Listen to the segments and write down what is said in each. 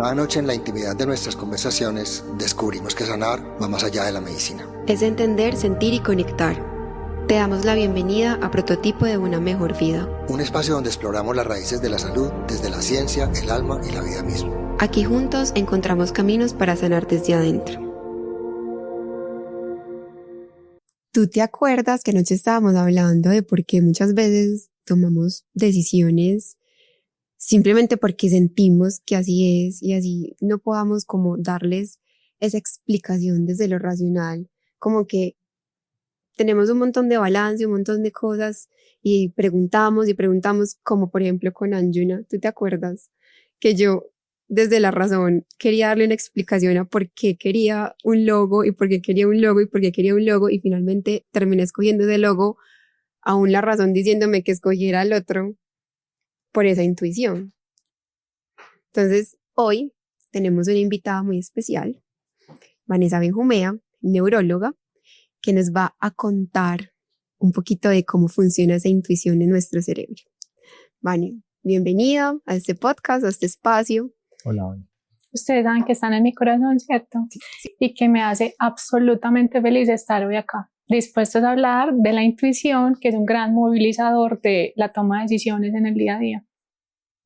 Cada noche en la intimidad de nuestras conversaciones descubrimos que sanar va más allá de la medicina. Es entender, sentir y conectar. Te damos la bienvenida a Prototipo de una mejor vida. Un espacio donde exploramos las raíces de la salud desde la ciencia, el alma y la vida misma. Aquí juntos encontramos caminos para sanar desde adentro. ¿Tú te acuerdas que anoche estábamos hablando de por qué muchas veces tomamos decisiones simplemente porque sentimos que así es y así no podamos como darles esa explicación desde lo racional? Como que tenemos un montón de balance, un montón de cosas y preguntamos, como por ejemplo con Anjuna. ¿Tú te acuerdas? Que yo desde la razón quería darle una explicación a por qué quería un logo y por qué quería un logo y por qué quería un logo, y finalmente terminé escogiendo ese logo, aún la razón diciéndome que escogiera el otro por esa intuición. Entonces, hoy tenemos una invitada muy especial, Vanessa Benjumea, neuróloga, que nos va a contar un poquito de cómo funciona esa intuición en nuestro cerebro. Vane, bienvenida a este podcast, a este espacio. Hola, Vane. Ustedes saben que están en mi corazón, ¿cierto? Sí. Y que me hace absolutamente feliz estar hoy acá, dispuestos a hablar de la intuición, que es un gran movilizador de la toma de decisiones en el día a día.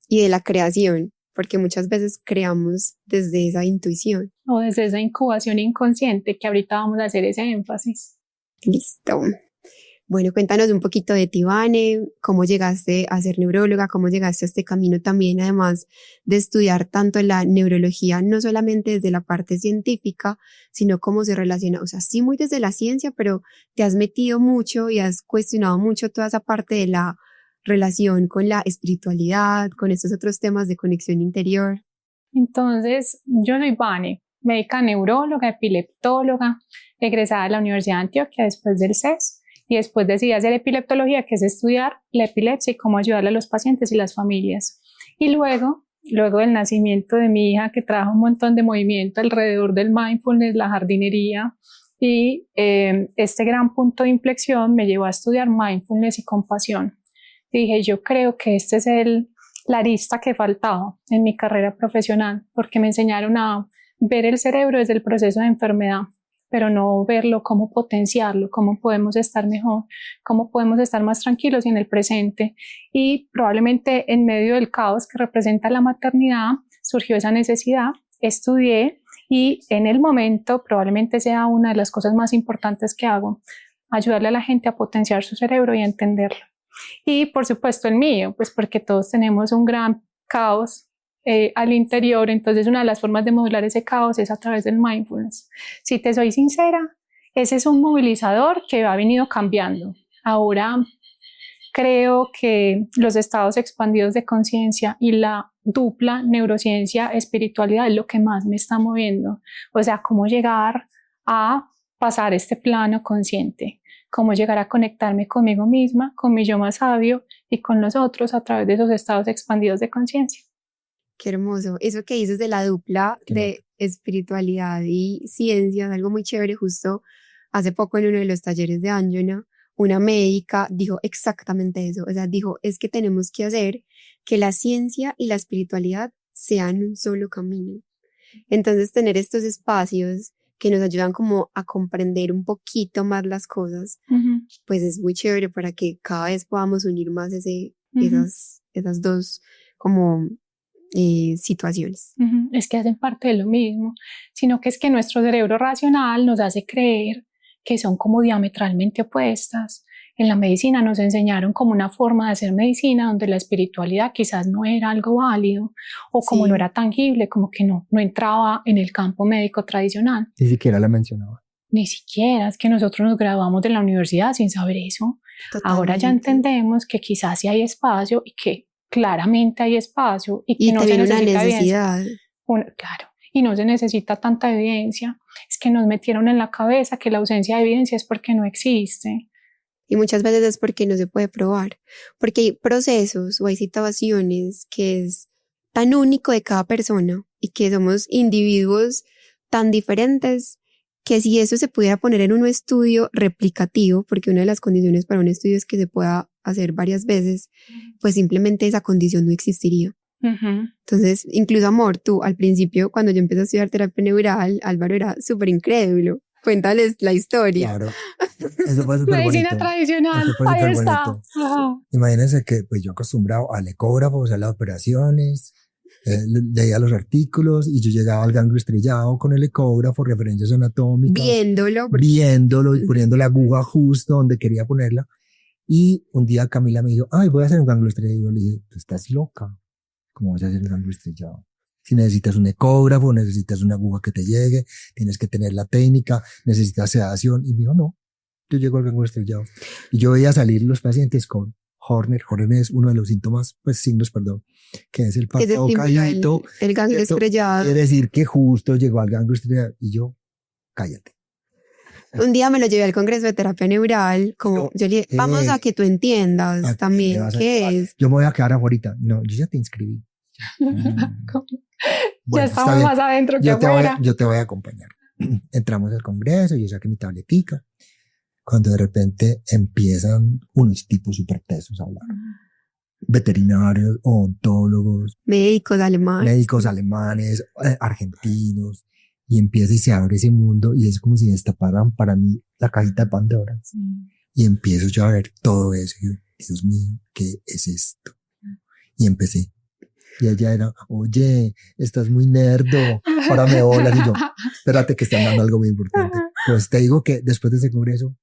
Y de la creación, porque muchas veces creamos desde esa intuición. O desde esa incubación inconsciente, que ahorita vamos a hacer ese énfasis. Listo. Bueno, cuéntanos un poquito de ti, Vane, cómo llegaste a ser neuróloga, cómo llegaste a este camino también, además de estudiar tanto la neurología, no solamente desde la parte científica, sino cómo se relaciona, o sea, sí muy desde la ciencia, pero te has metido mucho y has cuestionado mucho toda esa parte de la relación con la espiritualidad, con estos otros temas de conexión interior. Entonces, yo soy Vane, médica neuróloga, epileptóloga, egresada de la Universidad de Antioquia después del CES, y después decidí hacer epileptología, que es estudiar la epilepsia y cómo ayudarle a los pacientes y las familias. Y luego del nacimiento de mi hija, que trajo un montón de movimiento alrededor del mindfulness, la jardinería, y este gran punto de inflexión me llevó a estudiar mindfulness y compasión. Y dije, yo creo que este es la arista que faltaba en mi carrera profesional, porque me enseñaron a ver el cerebro desde el proceso de enfermedad, pero no verlo, cómo potenciarlo, cómo podemos estar mejor, cómo podemos estar más tranquilos y en el presente. Y probablemente en medio del caos que representa la maternidad surgió esa necesidad, estudié, y en el momento probablemente sea una de las cosas más importantes que hago, ayudarle a la gente a potenciar su cerebro y a entenderlo. Y por supuesto el mío, pues porque todos tenemos un gran caos al interior, entonces una de las formas de modular ese caos es a través del mindfulness. Si te soy sincera, ese es un movilizador que ha venido cambiando. Ahora creo que los estados expandidos de conciencia y la dupla neurociencia espiritualidad es lo que más me está moviendo. O sea, cómo llegar a pasar este plano consciente, cómo llegar a conectarme conmigo misma, con mi yo más sabio y con los otros a través de esos estados expandidos de conciencia. Qué hermoso. Eso que dices de la dupla de espiritualidad y ciencia es algo muy chévere. Justo hace poco en uno de los talleres de Anjuna, una médica dijo exactamente eso. O sea, dijo, es que tenemos que hacer que la ciencia y la espiritualidad sean un solo camino. Entonces, tener estos espacios que nos ayudan como a comprender un poquito más las cosas, pues es muy chévere para que cada vez podamos unir más esas dos como situaciones. Es que hacen parte de lo mismo, sino que es que nuestro cerebro racional nos hace creer que son como diametralmente opuestas. En la medicina nos enseñaron como una forma de hacer medicina donde la espiritualidad quizás no era algo válido, o como no era tangible, como que no entraba en el campo médico tradicional. Ni siquiera la mencionaba. Ni siquiera, es que nosotros nos graduamos de la universidad sin saber eso. Totalmente. Ahora ya entendemos que quizás sí hay espacio y que claramente hay espacio y que no se necesita evidencia. Claro, y no se necesita tanta evidencia. Es que nos metieron en la cabeza que la ausencia de evidencia es porque no existe. Y muchas veces es porque no se puede probar, porque hay procesos o hay situaciones que es tan único de cada persona y que somos individuos tan diferentes que si eso se pudiera poner en un estudio replicativo, porque una de las condiciones para un estudio es que se pueda hacer varias veces, pues simplemente esa condición no existiría. Entonces, incluso amor, tú al principio, cuando yo empecé a estudiar terapia neural, Álvaro era súper incrédulo. Cuéntales la historia. Claro, eso fue súper bonito. Medicina tradicional, Eso fue ahí súper está. bonito. Ajá. Imagínense que pues yo acostumbrado al ecógrafo, o sea, las operaciones, leía los artículos y yo llegaba al ganglio estrellado con el ecógrafo, referencias anatómicas, viéndolo y poniendo la aguja justo donde quería ponerla. Y un día Camila me dijo, ay, voy a hacer un ganglio estrellado. Y yo le dije, tú estás loca, ¿cómo vas a hacer un ganglio estrellado? Si necesitas un ecógrafo, necesitas una aguja que te llegue, tienes que tener la técnica, necesitas sedación. Y me dijo, no, yo llego al ganglio estrellado. Y yo veía salir los pacientes con Horner. Horner es uno de los síntomas, pues signos, perdón, que es el párpado calladito. El ganglio estrellado. Quiere decir que justo llegó al ganglio estrellado. Y yo, cállate. Un día me lo llevé al congreso de terapia neural, como yo le dije, vamos a que tú entiendas también qué es. Yo me voy a quedar ahorita. No, yo ya te inscribí. Bueno, ya estamos más adentro que afuera. Yo te voy a acompañar. Entramos al congreso, yo saqué mi tabletica, cuando de repente empiezan unos tipos súper tesos a hablar. Veterinarios, odontólogos, médicos alemanes, argentinos, y empieza y se abre ese mundo y es como si destaparan para mí la cajita de Pandora. Sí. Y empiezo yo a ver todo eso y yo, Dios mío, ¿qué es esto? Y empecé. Y ella era, oye, estás muy nerdo, párame bolas. Y yo, espérate que están dando algo muy importante. Pues te digo que después de ese congreso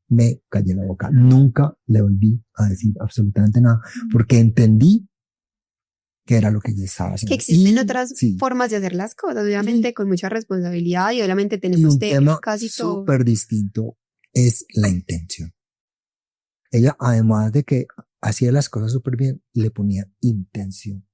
me callé la boca. Nunca le volví a decir absolutamente nada, porque entendí que era lo que yo estaba haciendo. Que existen otras formas de hacer las cosas, obviamente con mucha responsabilidad y obviamente tenemos un tema casi todo. Súper distinto es la intención. Ella, además de que hacía las cosas súper bien, le ponía intención.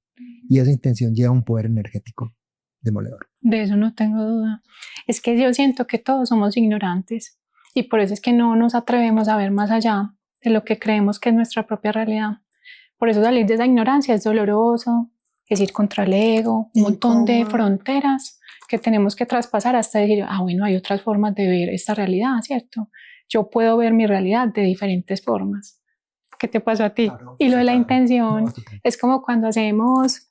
Y esa intención lleva un poder energético demoledor. De eso no tengo duda. Es que yo siento que todos somos ignorantes y por eso es que no nos atrevemos a ver más allá de lo que creemos que es nuestra propia realidad. Por eso salir de esa ignorancia es doloroso, es ir contra el ego, un montón de fronteras que tenemos que traspasar hasta decir, bueno, hay otras formas de ver esta realidad, ¿cierto? Yo puedo ver mi realidad de diferentes formas. ¿Qué te pasó a ti? Claro, y lo de la intención es como cuando hacemos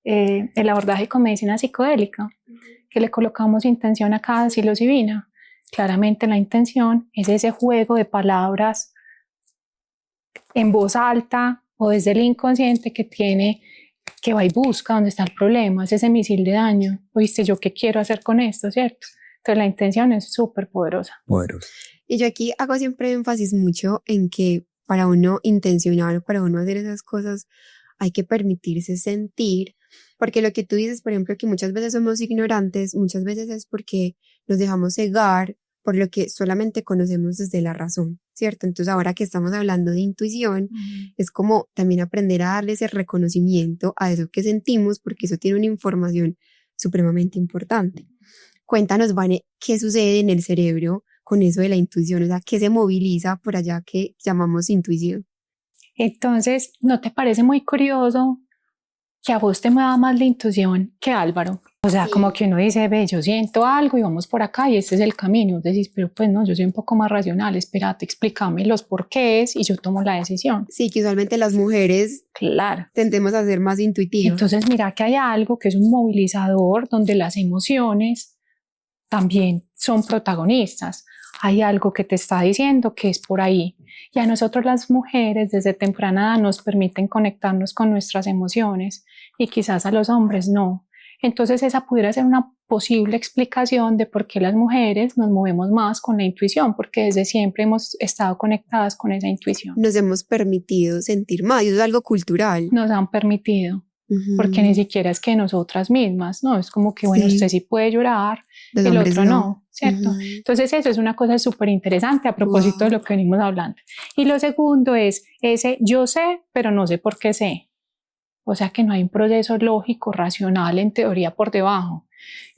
el abordaje con medicina psicodélica, que le colocamos intención a cada psilocibina. Claramente la intención es ese juego de palabras en voz alta o desde el inconsciente que va y busca dónde está el problema, es ese misil de daño. Oíste, ¿yo qué quiero hacer con esto, cierto? Entonces la intención es súper poderosa. Y yo aquí hago siempre énfasis mucho en que para uno intencionar o para uno hacer esas cosas hay que permitirse sentir, porque lo que tú dices, por ejemplo, que muchas veces somos ignorantes, muchas veces es porque nos dejamos cegar por lo que solamente conocemos desde la razón, ¿cierto? Entonces ahora que estamos hablando de intuición, es como también aprender a darle ese reconocimiento a eso que sentimos, porque eso tiene una información supremamente importante. Cuéntanos, Vane, ¿qué sucede en el cerebro con eso de la intuición? O sea, ¿qué se moviliza por allá que llamamos intuición? Entonces, ¿no te parece muy curioso que a vos te mueva más la intuición que Álvaro? O sea, como que uno dice, ve, yo siento algo y vamos por acá y este es el camino. Decís, pero pues no, yo soy un poco más racional, espérate, explícame los porqués y yo tomo la decisión. Sí, que usualmente las mujeres tendemos a ser más intuitivas. Entonces, mira que hay algo que es un movilizador donde las emociones también son protagonistas. Hay algo que te está diciendo que es por ahí. Y a nosotros las mujeres desde temprana edad nos permiten conectarnos con nuestras emociones y quizás a los hombres no. Entonces esa pudiera ser una posible explicación de por qué las mujeres nos movemos más con la intuición, porque desde siempre hemos estado conectadas con esa intuición. Nos hemos permitido sentir más, y eso es algo cultural. Nos han permitido, porque ni siquiera es que nosotras mismas, no, es como que bueno, usted sí puede llorar, los el otro no, ¿cierto? Entonces eso es una cosa súper interesante a propósito de lo que venimos hablando. Y lo segundo es ese yo sé, pero no sé por qué sé. O sea que no hay un proceso lógico, racional, en teoría por debajo.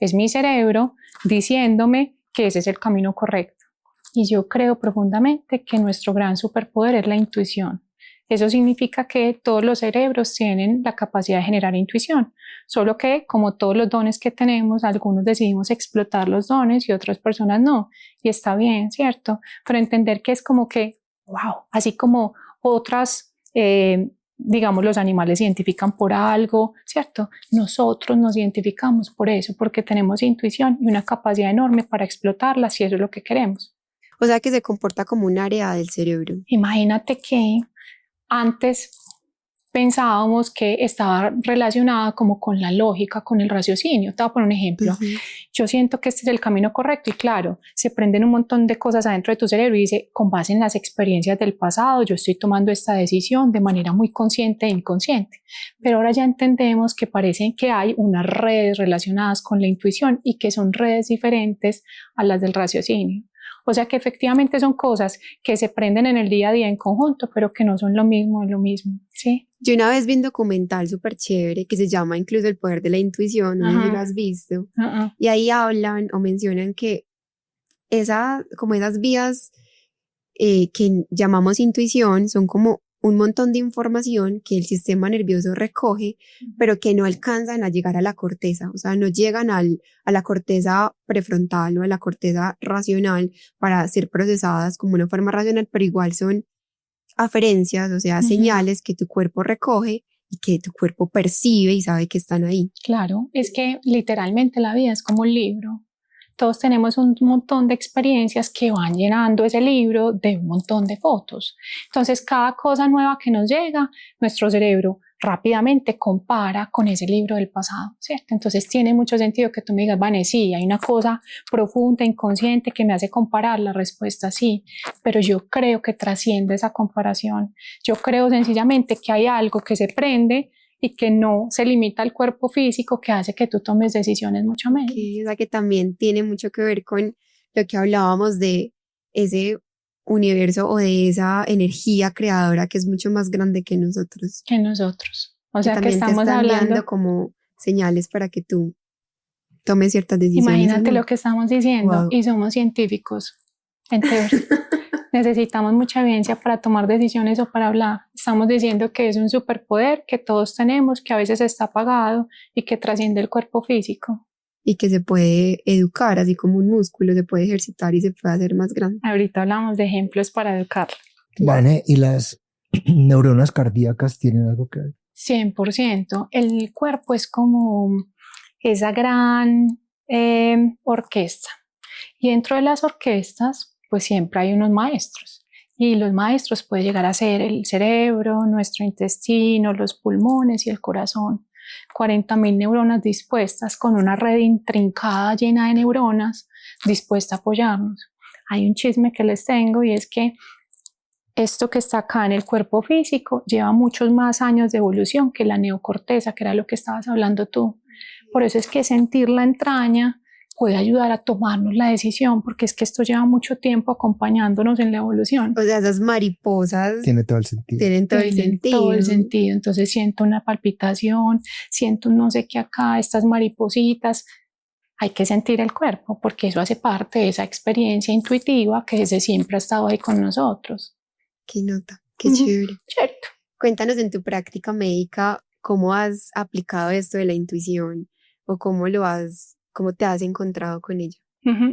Es mi cerebro diciéndome que ese es el camino correcto. Y yo creo profundamente que nuestro gran superpoder es la intuición. Eso significa que todos los cerebros tienen la capacidad de generar intuición, solo que como todos los dones que tenemos, algunos decidimos explotar los dones y otras personas no. Y está bien, ¿cierto? Pero entender que es como que, wow, así como otras digamos, los animales se identifican por algo, ¿cierto? Nosotros nos identificamos por eso, porque tenemos intuición y una capacidad enorme para explotarla si eso es lo que queremos. O sea que se comporta como un área del cerebro. Imagínate que antes pensábamos que estaba relacionada como con la lógica, con el raciocinio. Te voy a poner un ejemplo. Yo siento que este es el camino correcto y claro, se prenden un montón de cosas adentro de tu cerebro y dice, con base en las experiencias del pasado, yo estoy tomando esta decisión de manera muy consciente e inconsciente. Pero ahora ya entendemos que parece que hay unas redes relacionadas con la intuición y que son redes diferentes a las del raciocinio. O sea que efectivamente son cosas que se prenden en el día a día en conjunto, pero que no son lo mismo, ¿sí? Yo una vez vi un documental súper chévere que se llama incluso El poder de la intuición, no sé si lo has visto, y ahí hablan o mencionan que como esas vías que llamamos intuición son como un montón de información que el sistema nervioso recoge, pero que no alcanzan a llegar a la corteza, o sea, no llegan a la corteza prefrontal o a la corteza racional para ser procesadas como una forma racional, pero igual son aferencias, o sea, señales que tu cuerpo recoge y que tu cuerpo percibe y sabe que están ahí. Claro, es que literalmente la vida es como un libro. Todos tenemos un montón de experiencias que van llenando ese libro de un montón de fotos. Entonces, cada cosa nueva que nos llega, nuestro cerebro rápidamente compara con ese libro del pasado, ¿cierto? Entonces, tiene mucho sentido que tú me digas, Vane, sí, hay una cosa profunda, inconsciente que me hace comparar. La respuesta sí, pero yo creo que trasciende esa comparación. Yo creo sencillamente que hay algo que se prende y que no se limita al cuerpo físico, que hace que tú tomes decisiones mucho mejor. Okay, o sea que también tiene mucho que ver con lo que hablábamos de ese universo o de esa energía creadora que es mucho más grande que nosotros. O sea que estamos te están hablando como señales para que tú tomes ciertas decisiones. Imagínate lo que estamos diciendo. Wow. Y somos científicos, en teoría. Necesitamos mucha evidencia para tomar decisiones o para hablar. Estamos diciendo que es un superpoder que todos tenemos, que a veces está apagado y que trasciende el cuerpo físico. Y que se puede educar, así como un músculo, se puede ejercitar y se puede hacer más grande. Ahorita hablamos de ejemplos para educar. Vale, ¿y las neuronas cardíacas tienen algo que ver? 100%. El cuerpo es como esa gran orquesta. Y dentro de las orquestas, pues siempre hay unos maestros. Y los maestros pueden llegar a ser el cerebro, nuestro intestino, los pulmones y el corazón. 40.000 neuronas dispuestas con una red intrincada llena de neuronas dispuesta a apoyarnos. Hay un chisme que les tengo y es que esto que está acá en el cuerpo físico lleva muchos más años de evolución que la neocorteza, que era lo que estabas hablando tú. Por eso es que sentir la entraña puede ayudar a tomarnos la decisión, porque es que esto lleva mucho tiempo acompañándonos en la evolución. O sea, esas mariposas tiene todo el sentido. Tienen todo el sentido. Entonces siento una palpitación, siento un no sé qué acá, estas maripositas. Hay que sentir el cuerpo, porque eso hace parte de esa experiencia intuitiva que desde siempre ha estado ahí con nosotros. Qué nota, qué chévere. Cierto. Cuéntanos en tu práctica médica cómo has aplicado esto de la intuición o cómo te has encontrado con ella.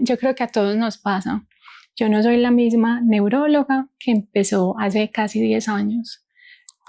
Yo creo que a todos nos pasa. Yo no soy la misma neuróloga que empezó hace casi 10 años.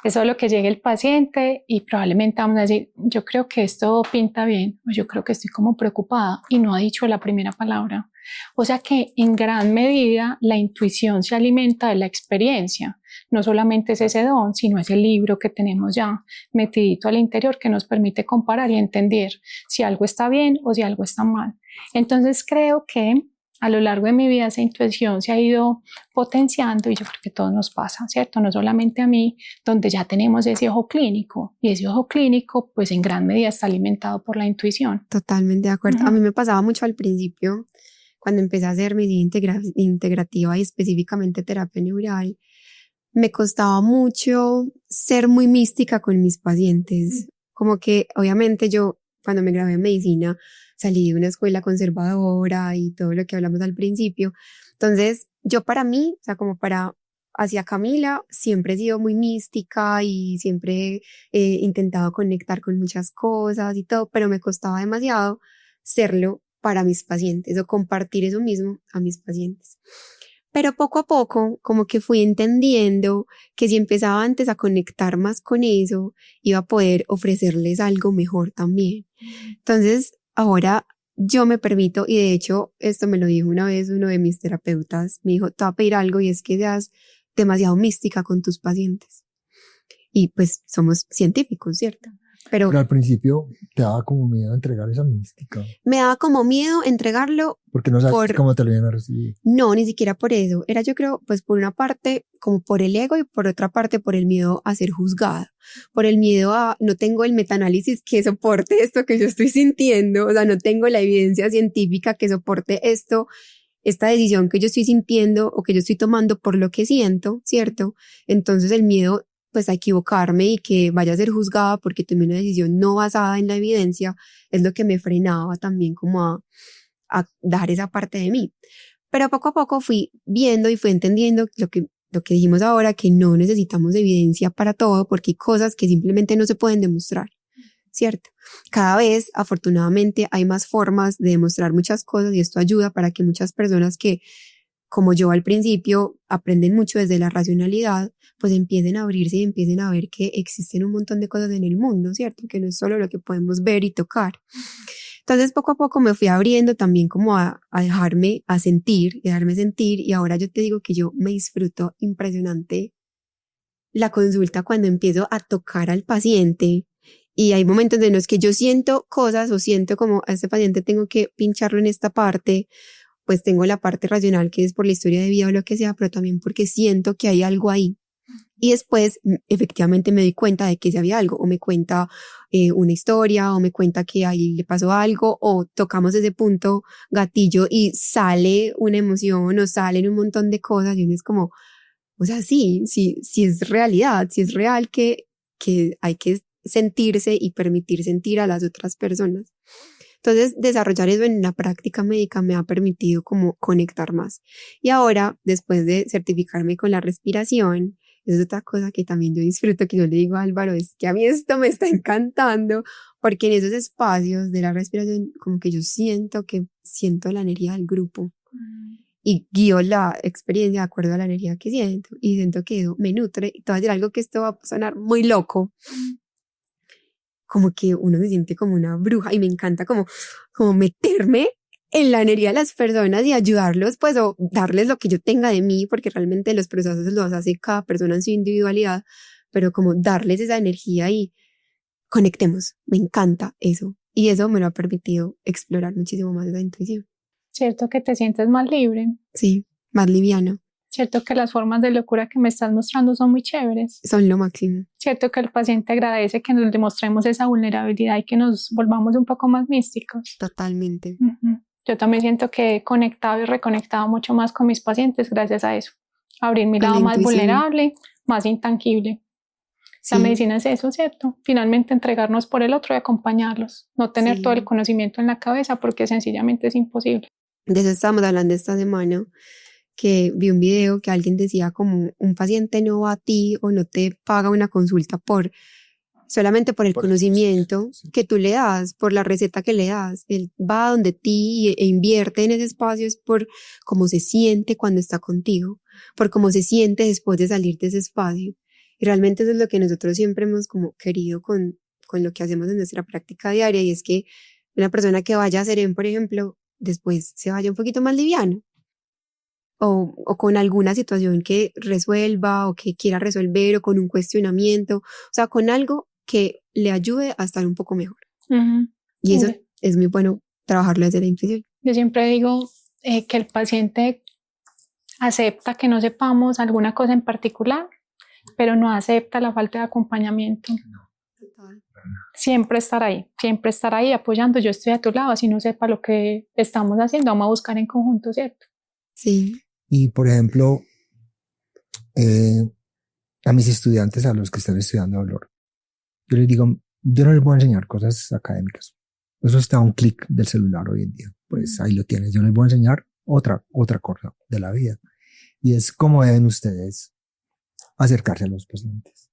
Es solo que llegue el paciente y probablemente vamos a decir, yo creo que esto pinta bien, o yo creo que estoy como preocupada y no ha dicho la primera palabra. O sea que en gran medida la intuición se alimenta de la experiencia. No solamente es ese don, sino es el libro que tenemos ya metidito al interior que nos permite comparar y entender si algo está bien o si algo está mal. Entonces creo que a lo largo de mi vida esa intuición se ha ido potenciando y yo creo que todo nos pasa, ¿cierto? No solamente a mí, donde ya tenemos ese ojo clínico y ese ojo clínico pues en gran medida está alimentado por la intuición. Totalmente de acuerdo. A mí me pasaba mucho al principio cuando empecé a hacer medicina integrativa y específicamente terapia neural. Me costaba mucho ser muy mística con mis pacientes. Como que obviamente yo cuando me gradué en medicina salí de una escuela conservadora y todo lo que hablamos al principio. Entonces yo para mí, o sea, como hacia Camila, siempre he sido muy mística y siempre he intentado conectar con muchas cosas y todo, pero me costaba demasiado serlo para mis pacientes o compartir eso mismo a mis pacientes. Pero poco a poco, como que fui entendiendo que si empezaba antes a conectar más con eso, iba a poder ofrecerles algo mejor también. Entonces, ahora yo me permito, y de hecho, esto me lo dijo una vez uno de mis terapeutas, me dijo, te voy a pedir algo y es que seas demasiado mística con tus pacientes. Y pues somos científicos, ¿cierto? Pero al principio te daba como miedo entregar esa mística. Me daba como miedo entregarlo. Porque no sabes cómo te lo iban a recibir. No, ni siquiera por eso. Era, yo creo, pues por una parte como por el ego y por otra parte por el miedo a ser juzgada. Por el miedo a, no tengo el metaanálisis que soporte esto que yo estoy sintiendo. O sea, no tengo la evidencia científica que soporte esto, esta decisión que yo estoy sintiendo o que yo estoy tomando por lo que siento, ¿cierto? Entonces el miedo pues a equivocarme y que vaya a ser juzgada porque tomé una decisión no basada en la evidencia, es lo que me frenaba también como a dar esa parte de mí. Pero poco a poco fui viendo y fui entendiendo lo que dijimos ahora, que no necesitamos evidencia para todo porque hay cosas que simplemente no se pueden demostrar, ¿cierto? Cada vez, afortunadamente, hay más formas de demostrar muchas cosas y esto ayuda para que muchas personas que, como yo al principio, aprenden mucho desde la racionalidad, pues empiecen a abrirse y empiecen a ver que existen un montón de cosas en el mundo, ¿cierto? Que no es solo lo que podemos ver y tocar. Entonces, poco a poco me fui abriendo también como a dejarme sentir, y ahora yo te digo que yo me disfruto impresionante la consulta cuando empiezo a tocar al paciente y hay momentos en los que yo siento cosas o siento como a este paciente tengo que pincharlo en esta parte, pues tengo la parte racional que es por la historia de vida o lo que sea, pero también porque siento que hay algo ahí. Y después efectivamente me doy cuenta de que si había algo, o me cuenta una historia, o me cuenta que ahí le pasó algo, o tocamos ese punto gatillo y sale una emoción o salen un montón de cosas y uno es como, o sea, sí es realidad, sí es real que hay que sentirse y permitir sentir a las otras personas. Entonces, desarrollar eso en la práctica médica me ha permitido como conectar más. Y ahora, después de certificarme con la respiración, es otra cosa que también yo disfruto, que yo le digo a Álvaro, es que a mí esto me está encantando, porque en esos espacios de la respiración, como que yo siento la energía del grupo y guío la experiencia de acuerdo a la energía que siento y siento que eso me nutre. Y te voy a decir algo que esto va a sonar muy loco, como que uno se siente como una bruja y me encanta como meterme en la energía de las personas y ayudarlos, pues, o darles lo que yo tenga de mí, porque realmente los procesos los hace cada persona en su individualidad, pero como darles esa energía y conectemos. Me encanta eso. Y eso me lo ha permitido explorar muchísimo más esa intuición. ¿Cierto que te sientes más libre? Sí, más liviano. ¿Cierto que las formas de locura que me estás mostrando son muy chéveres? Son lo máximo. ¿Cierto que el paciente agradece que nos demostremos esa vulnerabilidad y que nos volvamos un poco más místicos? Totalmente. Uh-huh. Yo también siento que he conectado y reconectado mucho más con mis pacientes gracias a eso. Abrir mi lado más vulnerable, más intangible. Sí. La medicina es eso, ¿cierto? Finalmente entregarnos por el otro y acompañarlos. No tener todo el conocimiento en la cabeza porque sencillamente es imposible. De eso estábamos hablando esta semana, que vi un video que alguien decía como un paciente no va a ti o no te paga una consulta solamente por el conocimiento que tú le das, por la receta que le das. Él va donde ti e invierte en ese espacio es por cómo se siente cuando está contigo, por cómo se siente después de salir de ese espacio. Y realmente eso es lo que nosotros siempre hemos como querido con lo que hacemos en nuestra práctica diaria, y es que una persona que vaya a Serén, por ejemplo, después se vaya un poquito más liviano. O con alguna situación que resuelva o que quiera resolver o con un cuestionamiento, o sea, con algo que le ayude a estar un poco mejor. Uh-huh. Y eso es muy bueno trabajarlo desde la intuición. Yo siempre digo que el paciente acepta que no sepamos alguna cosa en particular, pero no acepta la falta de acompañamiento. No. Siempre estar ahí apoyando. Yo estoy a tu lado, así no sepa lo que estamos haciendo, vamos a buscar en conjunto, ¿cierto? Sí. Y por ejemplo, a mis estudiantes, a los que están estudiando dolor, yo les digo, yo no les voy a enseñar cosas académicas. Eso está a un clic del celular hoy en día. Pues ahí lo tienes. Yo les voy a enseñar otra cosa de la vida. Y es cómo deben ustedes acercarse a los pacientes.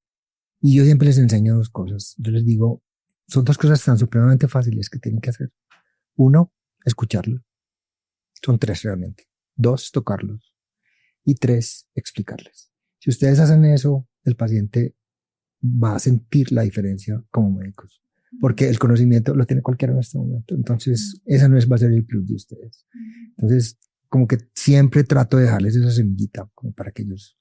Y yo siempre les enseño dos cosas. Yo les digo, son dos cosas tan supremamente fáciles que tienen que hacer. Uno, escucharlos. Son tres realmente. Dos, tocarlos. Y 3, explicarles. Si ustedes hacen eso, el paciente va a sentir la diferencia como médicos, porque el conocimiento lo tiene cualquiera en este momento. Entonces, esa no va a ser el plus de ustedes. Entonces, como que siempre trato de dejarles esa semillita, como para que ellos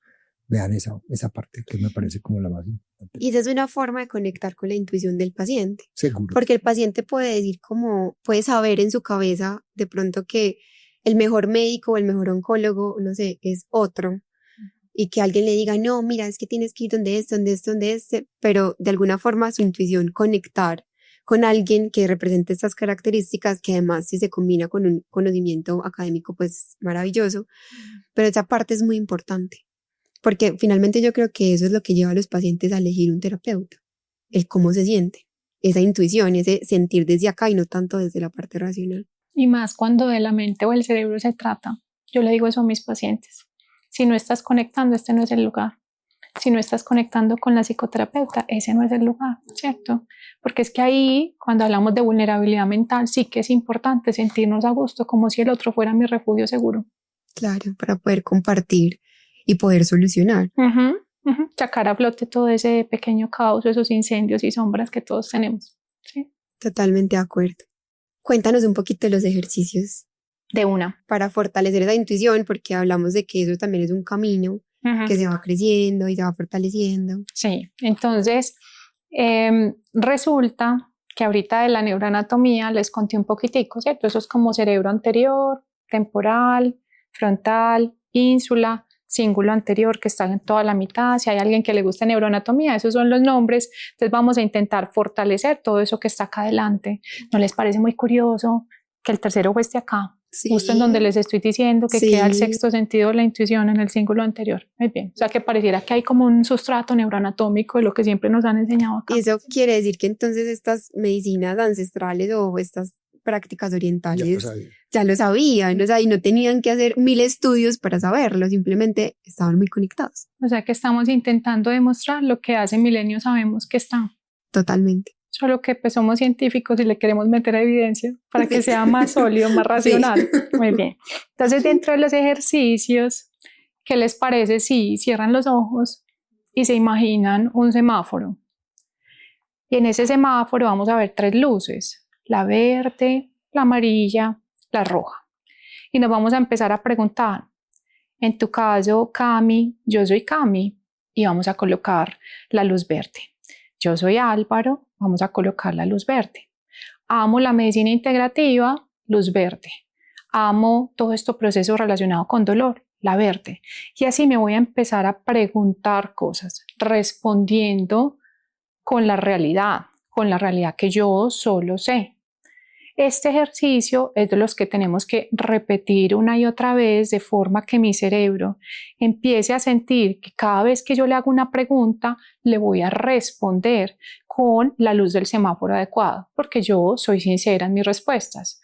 vean esa parte que me parece como la más importante. Y esa es una forma de conectar con la intuición del paciente. Seguro. Porque el paciente puede decir como, puede saber en su cabeza de pronto que el mejor médico o el mejor oncólogo, no sé, es otro. Y que alguien le diga, no, mira, es que tienes que ir donde este, pero de alguna forma su intuición conectar con alguien que represente estas características, que además si se combina con un conocimiento académico, pues maravilloso, pero esa parte es muy importante, porque finalmente yo creo que eso es lo que lleva a los pacientes a elegir un terapeuta, el cómo se siente, esa intuición, ese sentir desde acá y no tanto desde la parte racional. Y más cuando de la mente o el cerebro se trata. Yo le digo eso a mis pacientes. Si no estás conectando, este no es el lugar. Si no estás conectando con la psicoterapeuta, ese no es el lugar, ¿cierto? Porque es que ahí, cuando hablamos de vulnerabilidad mental, sí que es importante sentirnos a gusto, como si el otro fuera mi refugio seguro. Claro, para poder compartir y poder solucionar. Sacar a flote todo ese pequeño caos, esos incendios y sombras que todos tenemos, ¿sí? Totalmente de acuerdo. Cuéntanos un poquito de los ejercicios. De una. Para fortalecer esa intuición, porque hablamos de que eso también es un camino que se va creciendo y se va fortaleciendo. Sí, entonces resulta que ahorita de la neuroanatomía les conté un poquitico, ¿cierto? Eso es como cerebro anterior, temporal, frontal, ínsula, cíngulo anterior que está en toda la mitad. Si hay alguien que le gusta neuroanatomía, esos son los nombres. Entonces vamos a intentar fortalecer todo eso que está acá adelante. ¿No les parece muy curioso que el tercer ojo esté acá? Sí. Justo en donde les estoy diciendo que queda el sexto sentido, la intuición en el cíngulo anterior. Muy bien. O sea, que pareciera que hay como un sustrato neuroanatómico de lo que siempre nos han enseñado acá. Y eso quiere decir que entonces estas medicinas ancestrales o estas prácticas orientales ya lo sabían, o sea, y no tenían que hacer 1000 estudios para saberlo, simplemente estaban muy conectados. O sea, que estamos intentando demostrar lo que hace milenios sabemos que está. Totalmente. Solo que pues somos científicos y le queremos meter evidencia para que sea más sólido, más racional. Sí. Muy bien. Entonces, dentro de los ejercicios, ¿qué les parece si cierran los ojos y se imaginan un semáforo? Y en ese semáforo vamos a ver 3 luces, la verde, la amarilla, la roja. Y nos vamos a empezar a preguntar, en tu caso, Cami, yo soy Cami, y vamos a colocar la luz verde. Yo soy Álvaro, vamos a colocar la luz verde. Amo la medicina integrativa, luz verde. Amo todo este proceso relacionado con dolor, la verde. Y así me voy a empezar a preguntar cosas, respondiendo con la realidad que yo solo sé. Este ejercicio es de los que tenemos que repetir una y otra vez de forma que mi cerebro empiece a sentir que cada vez que yo le hago una pregunta, le voy a responder con la luz del semáforo adecuado, porque yo soy sincera en mis respuestas.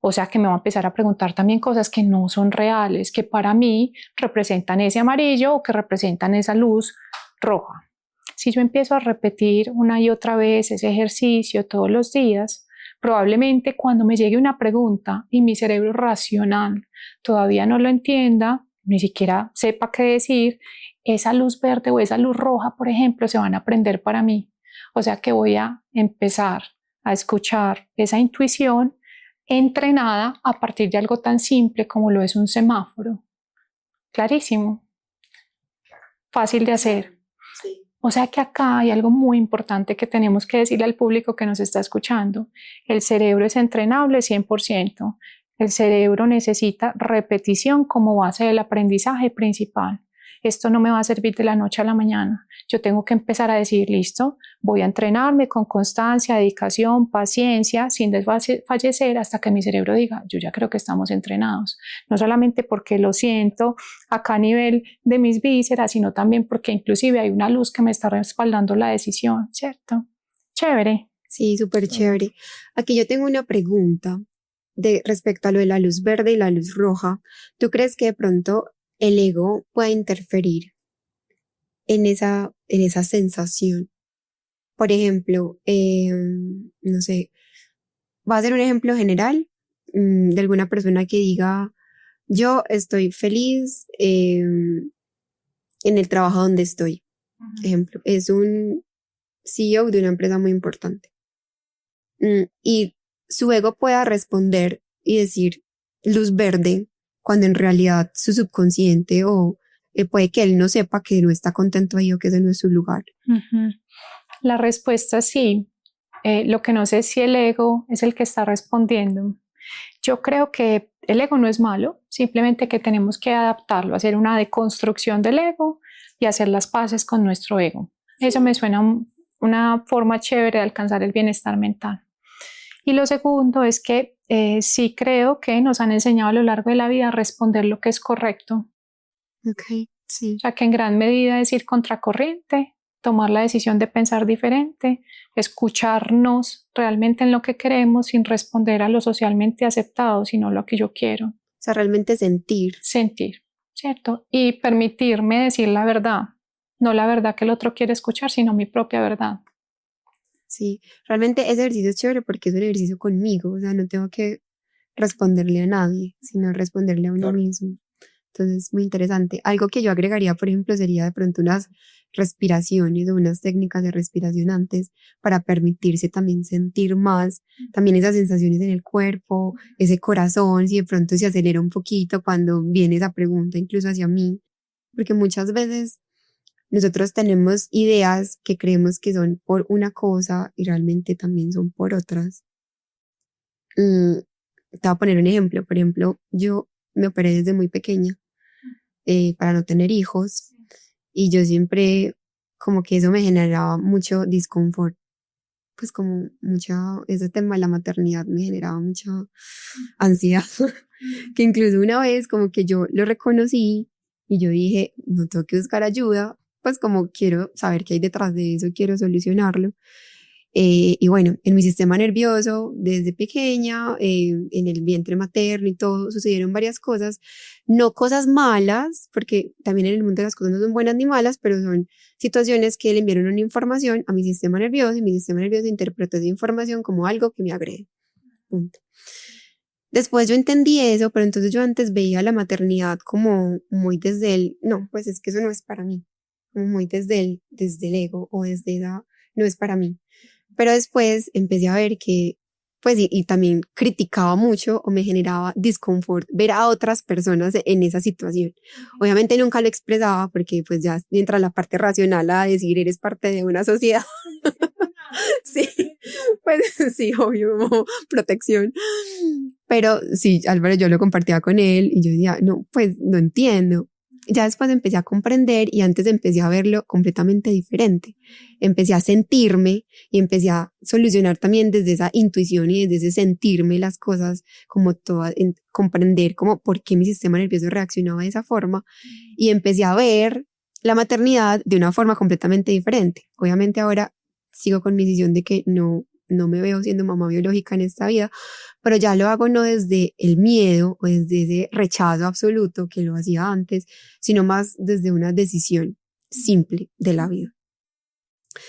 O sea que me va a empezar a preguntar también cosas que no son reales, que para mí representan ese amarillo o que representan esa luz roja. Si yo empiezo a repetir una y otra vez ese ejercicio todos los días, probablemente cuando me llegue una pregunta y mi cerebro racional todavía no lo entienda, ni siquiera sepa qué decir, esa luz verde o esa luz roja, por ejemplo, se van a prender para mí. O sea que voy a empezar a escuchar esa intuición entrenada a partir de algo tan simple como lo es un semáforo. Clarísimo. Fácil de hacer. Sí. O sea que acá hay algo muy importante que tenemos que decirle al público que nos está escuchando. El cerebro es entrenable 100%. El cerebro necesita repetición como base del aprendizaje principal. Esto no me va a servir de la noche a la mañana. Yo tengo que empezar a decir, listo, voy a entrenarme con constancia, dedicación, paciencia, sin desfallecer hasta que mi cerebro diga, yo ya creo que estamos entrenados. No solamente porque lo siento acá a nivel de mis vísceras, sino también porque inclusive hay una luz que me está respaldando la decisión, ¿cierto? Chévere. Sí, súper chévere. Aquí yo tengo una pregunta respecto a lo de la luz verde y la luz roja. ¿Tú crees que de pronto el ego puede interferir en esa sensación? Por ejemplo, no sé, va a ser un ejemplo general de alguna persona que diga, yo estoy feliz en el trabajo donde estoy. Ejemplo, es un CEO de una empresa muy importante. Y su ego pueda responder y decir luz verde cuando en realidad su subconsciente o puede que él no sepa que no está contento ahí o que ese no es su lugar. La respuesta es sí. Lo que no sé es si el ego es el que está respondiendo. Yo creo que el ego no es malo, simplemente que tenemos que adaptarlo, hacer una deconstrucción del ego y hacer las paces con nuestro ego. Eso me suena una forma chévere de alcanzar el bienestar mental. Y lo segundo es que sí creo que nos han enseñado a lo largo de la vida a responder lo que es correcto. Okay, sí. O sea, que en gran medida es ir contracorriente, tomar la decisión de pensar diferente, escucharnos realmente en lo que queremos sin responder a lo socialmente aceptado, sino lo que yo quiero. O sea, realmente sentir. Sentir, ¿cierto? Y permitirme decir la verdad, no la verdad que el otro quiere escuchar, sino mi propia verdad. Sí, realmente ese ejercicio es chévere porque es un ejercicio conmigo, o sea, no tengo que responderle a nadie, sino responderle a uno mismo. Entonces, muy interesante. Algo que yo agregaría, por ejemplo, sería de pronto unas respiraciones o unas técnicas de respiración antes para permitirse también sentir más, también esas sensaciones en el cuerpo, ese corazón, si de pronto se acelera un poquito cuando viene esa pregunta, incluso hacia mí, porque muchas veces nosotros tenemos ideas que creemos que son por una cosa y realmente también son por otras. Te voy a poner un ejemplo. Por ejemplo, yo me operé desde muy pequeña para no tener hijos y yo siempre como que eso me generaba mucho disconfort. Pues como ese tema de la maternidad me generaba mucha ansiedad. Que incluso una vez como que yo lo reconocí y yo dije, no tengo que buscar ayuda, pues como quiero saber qué hay detrás de eso, quiero solucionarlo. Y bueno, en mi sistema nervioso, desde pequeña, en el vientre materno y todo, sucedieron varias cosas, no cosas malas, porque también en el mundo de las cosas no son buenas ni malas, pero son situaciones que le enviaron una información a mi sistema nervioso y mi sistema nervioso interpretó esa información como algo que me agrede. Punto. Después yo entendí eso, pero entonces yo antes veía la maternidad como muy desde el, no, pues es que eso no es para mí, como muy desde el ego o desde esa, no es para mí. Pero después empecé a ver que, pues, y también criticaba mucho o me generaba disconfort ver a otras personas en esa situación. Obviamente nunca lo expresaba porque pues ya entra la parte racional a decir eres parte de una sociedad. Sí, pues sí, obvio, como protección. Pero sí, Álvaro, yo lo compartía con él y yo decía, no, pues no entiendo. Ya después empecé a comprender y antes empecé a verlo completamente diferente. Empecé a sentirme y empecé a solucionar también desde esa intuición y desde ese sentirme las cosas como todas, comprender como por qué mi sistema nervioso reaccionaba de esa forma y empecé a ver la maternidad de una forma completamente diferente. Obviamente ahora sigo con mi decisión de que no me veo siendo mamá biológica en esta vida, pero ya lo hago no desde el miedo o desde ese rechazo absoluto que lo hacía antes, sino más desde una decisión simple de la vida.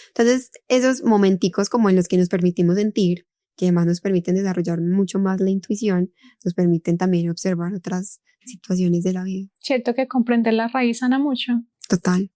Entonces, esos momenticos como en los que nos permitimos sentir, que además nos permiten desarrollar mucho más la intuición, nos permiten también observar otras situaciones de la vida. Cierto que comprender la raíz sana mucho. Total.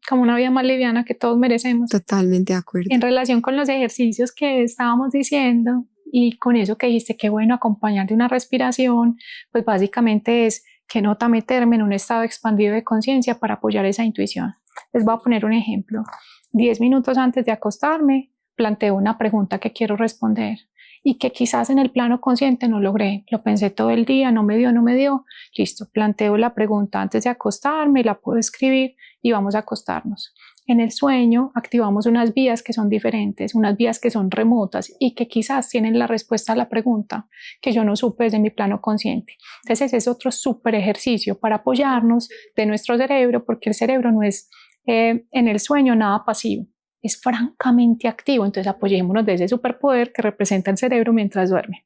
Como una vida más liviana que todos merecemos. Totalmente de acuerdo. En relación con los ejercicios que estábamos diciendo y con eso que dijiste, qué bueno acompañar de una respiración, pues básicamente es qué nota meterme en un estado expandido de conciencia para apoyar esa intuición. Les voy a poner un ejemplo. 10 minutos antes de acostarme, planteo una pregunta que quiero responder y que quizás en el plano consciente no logré. Lo pensé todo el día, no me dio. Listo, planteo la pregunta antes de acostarme, la puedo escribir y vamos a acostarnos. En el sueño activamos unas vías que son diferentes, unas vías que son remotas y que quizás tienen la respuesta a la pregunta que yo no supe desde mi plano consciente. Entonces ese es otro súper ejercicio para apoyarnos de nuestro cerebro, porque el cerebro no es en el sueño nada pasivo, es francamente activo. Entonces apoyémonos de ese superpoder que representa el cerebro mientras duerme.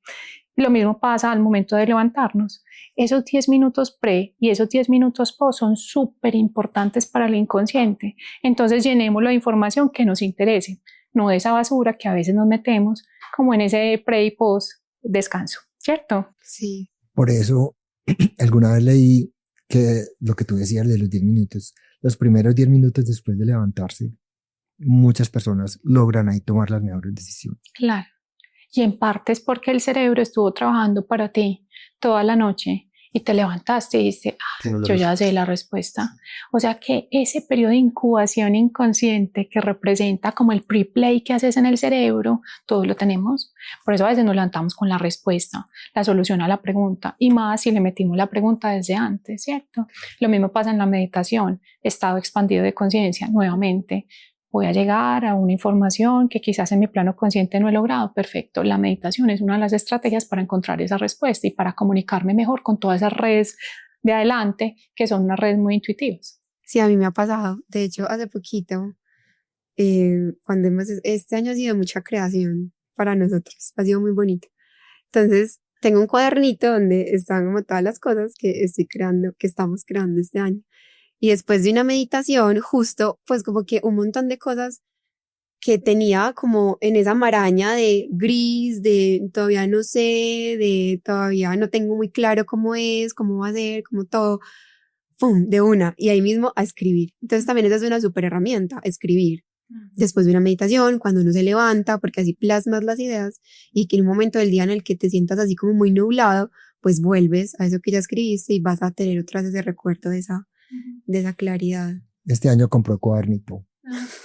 Lo mismo pasa al momento de levantarnos. Esos 10 minutos pre y esos 10 minutos post son súper importantes para el inconsciente. Entonces llenémoslo de información que nos interese, no de esa basura que a veces nos metemos como en ese pre y post descanso, ¿cierto? Sí. Por eso alguna vez leí que lo que tú decías de los 10 minutos, los primeros 10 minutos después de levantarse, muchas personas logran ahí tomar las mejores decisiones. Claro. Y en parte es porque el cerebro estuvo trabajando para ti toda la noche y te levantaste y dijiste, yo ya sé la respuesta. O sea que ese periodo de incubación inconsciente que representa como el pre-play que haces en el cerebro, todos lo tenemos. Por eso a veces nos levantamos con la respuesta, la solución a la pregunta, y más si le metimos la pregunta desde antes, ¿cierto? Lo mismo pasa en la meditación, estado expandido de conciencia, nuevamente. Voy a llegar a una información que quizás en mi plano consciente no he logrado. Perfecto. La meditación es una de las estrategias para encontrar esa respuesta y para comunicarme mejor con todas esas redes de adelante, que son unas redes muy intuitivas. Sí, a mí me ha pasado. De hecho, hace poquito, este año ha sido mucha creación para nosotros. Ha sido muy bonito. Entonces, tengo un cuadernito donde están como todas las cosas que estoy creando, que estamos creando este año. Y después de una meditación, justo, pues como que un montón de cosas que tenía como en esa maraña de gris, de todavía no sé, de todavía no tengo muy claro cómo es, cómo va a ser, como todo, ¡pum!, de una. Y ahí mismo a escribir. Entonces también esa es una súper herramienta, escribir. Después de una meditación, cuando uno se levanta, porque así plasmas las ideas y que en un momento del día en el que te sientas así como muy nublado, pues vuelves a eso que ya escribiste y vas a tener otra vez ese recuerdo de esa claridad. Este año compró cuadernito.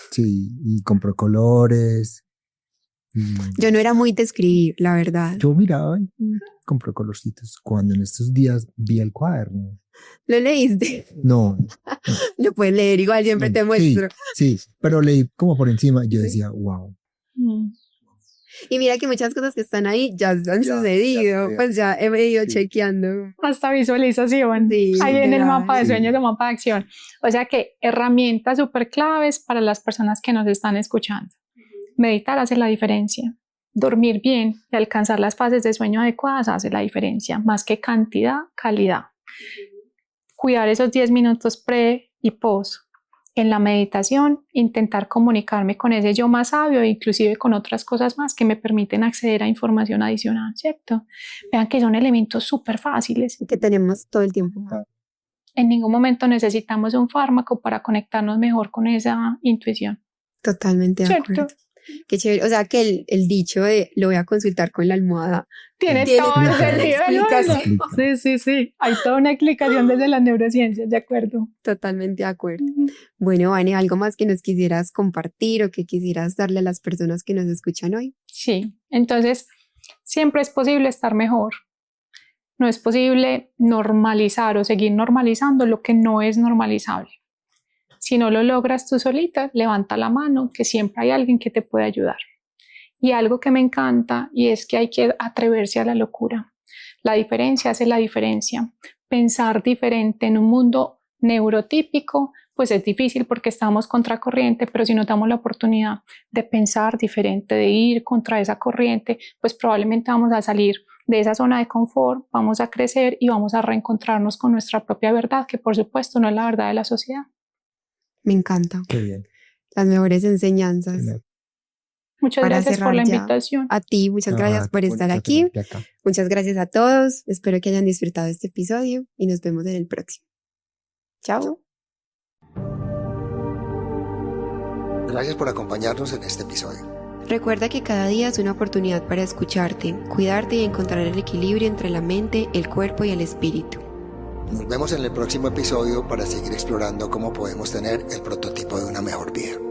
Sí, y compró colores. Yo no era muy de escribir, la verdad. Yo miraba y compró colorcitos. Cuando en estos días vi el cuaderno. ¿Lo leíste? No. Lo puedes leer, igual siempre te muestro. Sí, pero leí como por encima. Yo decía, wow. Y mira que muchas cosas que están ahí ya han sucedido, pues ya he ido chequeando. Hasta visualización, sí, ahí en el mapa de sueños, el mapa de acción. O sea que herramientas súper claves para las personas que nos están escuchando. Meditar hace la diferencia. Dormir bien y alcanzar las fases de sueño adecuadas hace la diferencia. Más que cantidad, calidad. Cuidar esos 10 minutos pre y post. En la meditación, intentar comunicarme con ese yo más sabio e inclusive con otras cosas más que me permiten acceder a información adicional, ¿cierto? Vean que son elementos súper fáciles. Y que tenemos todo el tiempo. En ningún momento necesitamos un fármaco para conectarnos mejor con esa intuición. Totalmente de acuerdo. Qué chévere. O sea que el dicho de lo voy a consultar con la almohada tiene todo el sentido. Sí. Hay toda una explicación desde las neurociencias, de acuerdo. Totalmente de acuerdo. Bueno, Vane, ¿algo más que nos quisieras compartir o que quisieras darle a las personas que nos escuchan hoy? Sí, entonces siempre es posible estar mejor. No es posible normalizar o seguir normalizando lo que no es normalizable. Si no lo logras tú solita, levanta la mano, que siempre hay alguien que te puede ayudar. Y algo que me encanta y es que hay que atreverse a la locura. La diferencia hace la diferencia. Pensar diferente en un mundo neurotípico, pues es difícil porque estamos contracorriente, pero si nos damos la oportunidad de pensar diferente, de ir contra esa corriente, pues probablemente vamos a salir de esa zona de confort, vamos a crecer y vamos a reencontrarnos con nuestra propia verdad, que por supuesto no es la verdad de la sociedad. Me encanta. Qué bien. Las mejores enseñanzas. Muchas gracias por la invitación. A ti, muchas gracias por estar aquí. Muchas gracias a todos. Espero que hayan disfrutado este episodio y nos vemos en el próximo. Chao. Gracias por acompañarnos en este episodio. Recuerda que cada día es una oportunidad para escucharte, cuidarte y encontrar el equilibrio entre la mente, el cuerpo y el espíritu. Nos vemos en el próximo episodio para seguir explorando cómo podemos tener el prototipo de una mejor vida.